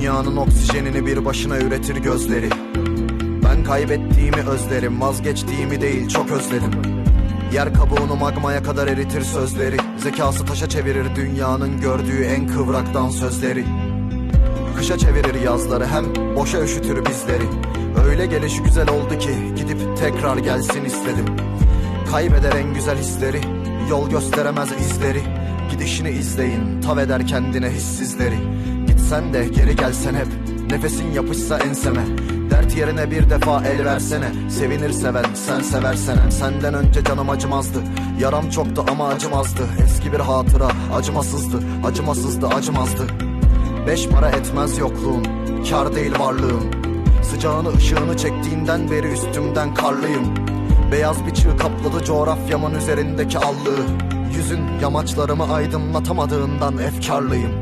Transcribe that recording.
Dünyanın oksijenini bir başına üretir gözleri. Ben kaybettiğimi özlerim, vazgeçtiğimi değil çok özledim. Yer kabuğunu magmaya kadar eritir sözleri. Zekası taşa çevirir dünyanın gördüğü en kıvraktan sözleri. Kışa çevirir yazları, hem boşa üşütür bizleri. Öyle gelişi güzel oldu ki gidip tekrar gelsin istedim. Kaybeder en güzel hisleri, yol gösteremez izleri. Gidişini izleyin, tav eder kendine hissizleri. Gitsen de geri gelsen hep, nefesin yapışsa enseme. Dert yerine bir defa el versene, sevinir seven sen seversene. Senden önce canım acımazdı, yaram çoktu ama acımazdı. Eski bir hatıra, acımasızdı, acımasızdı, acımazdı. 5 para etmez yokluğun, kar değil varlığın. Sıcağını ışığını çektiğinden beri üstümden karlıyım. Beyaz bir çığ kapladı coğrafyamın üzerindeki allığı. Yüzün yamaçlarımı aydınlatamadığından efkarlıyım.